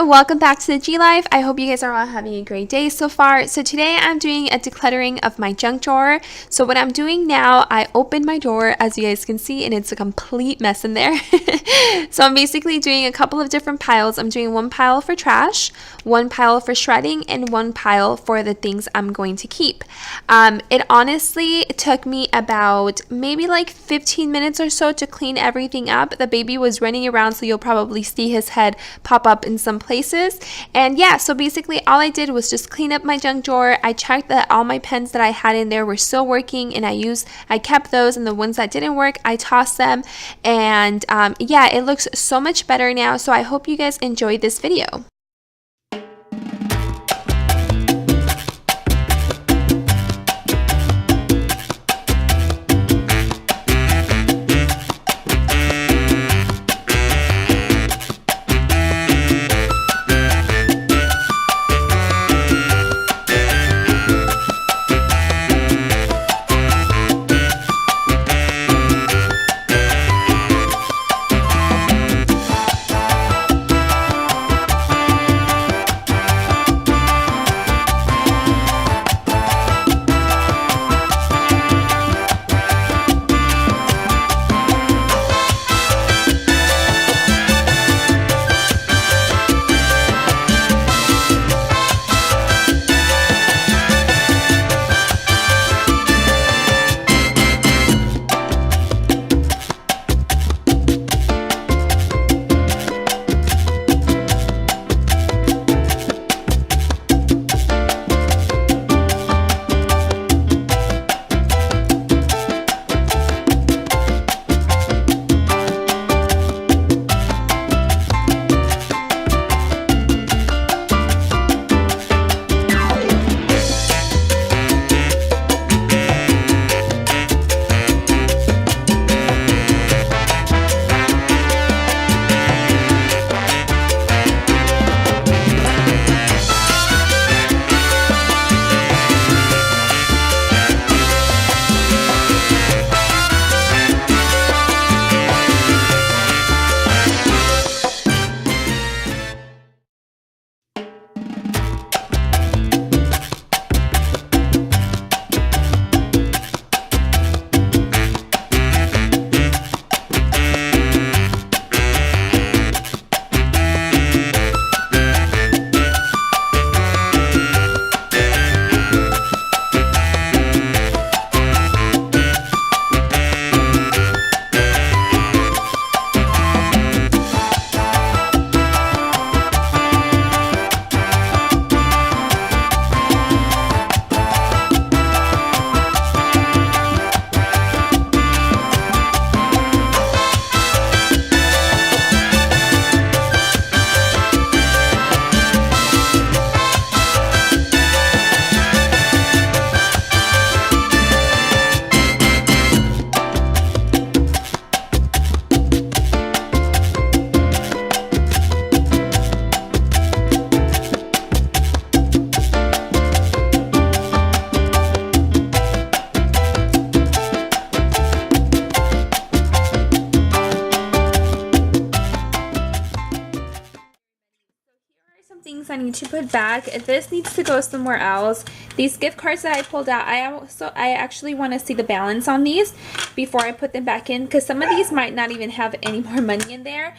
welcome back to the G.life. I hope you guys are all having a great day so far. So today I'm doing a decluttering of my junk drawer. So what I'm doing now, I opened my drawer as you guys can see and it's a complete mess in there. So I'm basically doing a couple of different piles. I'm doing one pile for trash, one pile for shredding, and one pile for the things I'm going to keep. It honestly took me about maybe like 15 minutes or so to clean everything up. The baby was running around, so you'll probably see his head pop up in some places. And yeah, so basically all I did was just clean up my junk drawer. I checked that all my pens that I had in there were still working, and I kept those, and the ones that didn't work I tossed them. And yeah, it looks so much better now. So I hope you guys enjoyed this video. Things I need to put back. This needs to go somewhere else. These gift cards that I pulled out, I actually want to see the balance on these before I put them back in, because some of these might not even have any more money in there.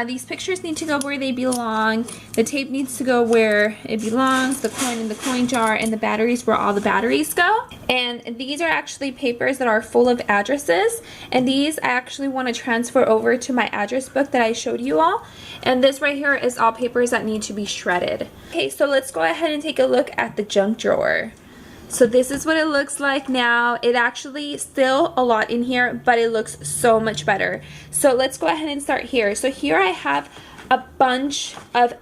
These pictures need to go where they belong. The tape needs to go where it belongs, the coin in the coin jar, and the batteries where all the batteries go. And these are actually papers that are full of addresses, and these I actually want to transfer over to my address book that I showed you all. And this right here is all papers that need to be shredded. Okay, so let's go ahead and take a look at the junk drawer. So this is what it looks like now. It actually still a lot in here, but it looks so much better. So let's go ahead and start here. So here I have a bunch of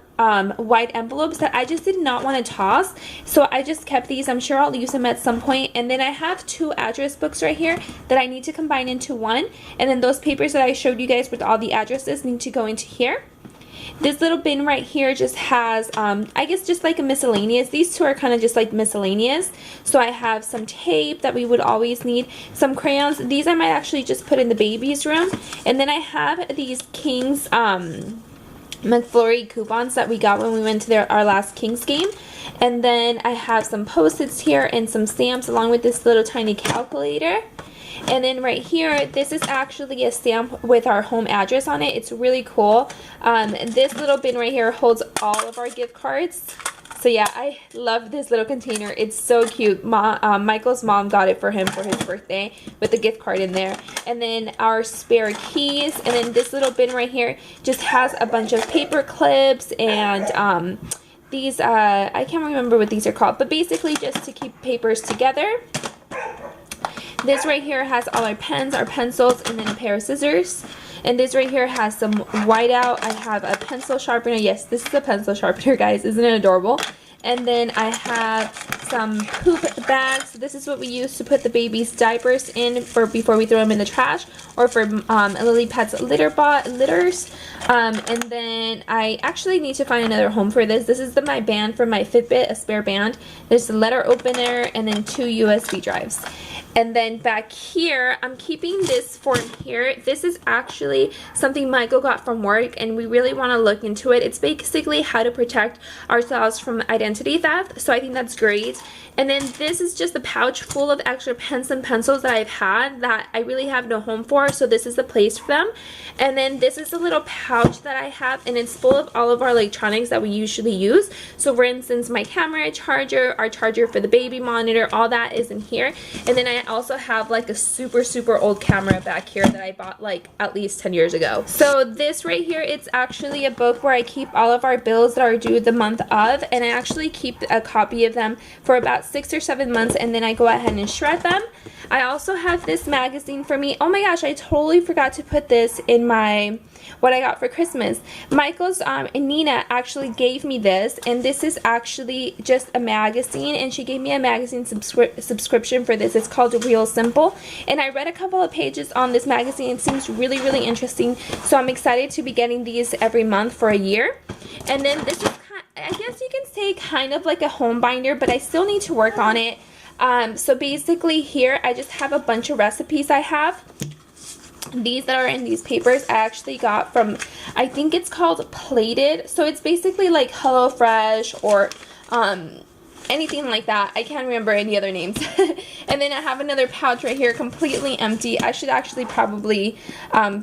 white envelopes that I just did not want to toss, so I just kept these. I'm sure I'll use them at some point. And then I have two address books right here that I need to combine into one, and then those papers that I showed you guys with all the addresses need to go into here. This little bin right here just has, I guess just like a miscellaneous. These two are kind of just like miscellaneous. So I have some tape that we would always need, some crayons. These I might actually just put in the baby's room. And then I have these King's McFlurry coupons that we got when we went to our last Kings game. And then I have some Post-its here and some stamps along with this little tiny calculator. And then right here, this is actually a stamp with our home address on it. It's really cool. This little bin right here holds all of our gift cards. So yeah, I love this little container. It's so cute. Michael's mom got it for him for his birthday with the gift card in there. And then our spare keys. And then this little bin right here just has a bunch of paper clips and these, I can't remember what these are called, but basically just to keep papers together. This right here has all our pens, our pencils, and then a pair of scissors. And this right here has some whiteout. I have a pencil sharpener. Yes, this is a pencil sharpener, guys. Isn't it adorable? And then I have some poop bags. This is what we use to put the baby's diapers in for before we throw them in the trash, or for Lily Pet's litters. And then I actually need to find another home for this. This is my band for my Fitbit, a spare band. There's a letter opener and then 2 USB drives. And then back here, I'm keeping this for here. This is actually something Michael got from work, and we really want to look into it. It's basically how to protect ourselves from identity theft, so I think that's great. And then this is just a pouch full of extra pens and pencils that I've had that I really have no home for, so this is the place for them. And then this is a little pouch that I have, and it's full of all of our electronics that we usually use. So for instance, my camera charger, our charger for the baby monitor, all that is in here. And then I also have like a super old camera back here that I bought like at least 10 years ago. So this right here, it's actually a book where I keep all of our bills that are due the month of, and I actually keep a copy of them for about 6 or 7 months, and then I go ahead and shred them. I also have this magazine for me. Oh my gosh, I totally forgot to put this in my what I got for Christmas. Michael's and Nina actually gave me this, and this is actually just a magazine, and she gave me a magazine subscription for this. It's called Real Simple, and I read a couple of pages on this magazine. It seems really interesting, so I'm excited to be getting these every month for a year. And then this is I guess you can say kind of like a home binder, but I still need to work on it. So basically here I just have a bunch of recipes I have. These that are in these papers I actually got from, I think it's called Plated. So it's basically like HelloFresh or anything like that. I can't remember any other names. And then I have another pouch right here completely empty. I should actually probably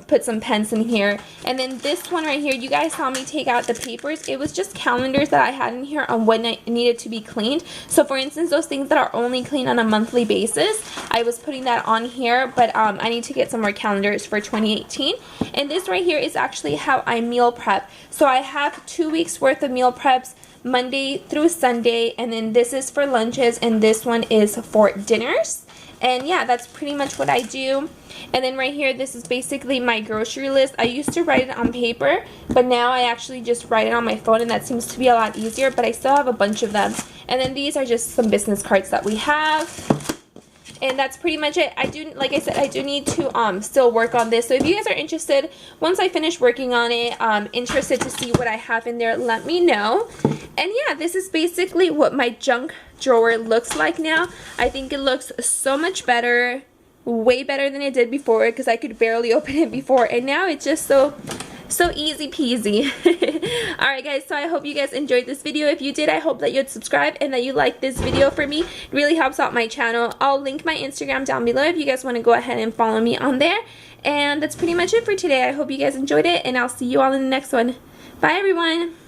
put some pens in here. And then this one right here, you guys saw me take out the papers. It was just calendars that I had in here on when I needed to be cleaned. So for instance, those things that are only cleaned on a monthly basis, I was putting that on here, but I need to get some more calendars for 2018. And this right here is actually how I meal prep. So I have 2 weeks worth of meal preps, Monday through Sunday, and then this is for lunches, and this one is for dinners. And yeah, that's pretty much what I do. And then right here, this is basically my grocery list. I used to write it on paper, but now I actually just write it on my phone, and that seems to be a lot easier, but I still have a bunch of them. And then these are just some business cards that we have. And that's pretty much it. I do, like I said, I do need to still work on this. So if you guys are interested, once I finish working on it, interested to see what I have in there, let me know. And yeah, this is basically what my junk drawer looks like now. I think it looks so much better, way better than it did before, because I could barely open it before, and now it's just so easy peasy. Alright guys, so I hope you guys enjoyed this video. If you did, I hope that you'd subscribe and that you like this video for me. It really helps out my channel. I'll link my Instagram down below if you guys want to go ahead and follow me on there. And that's pretty much it for today. I hope you guys enjoyed it, and I'll see you all in the next one. Bye everyone!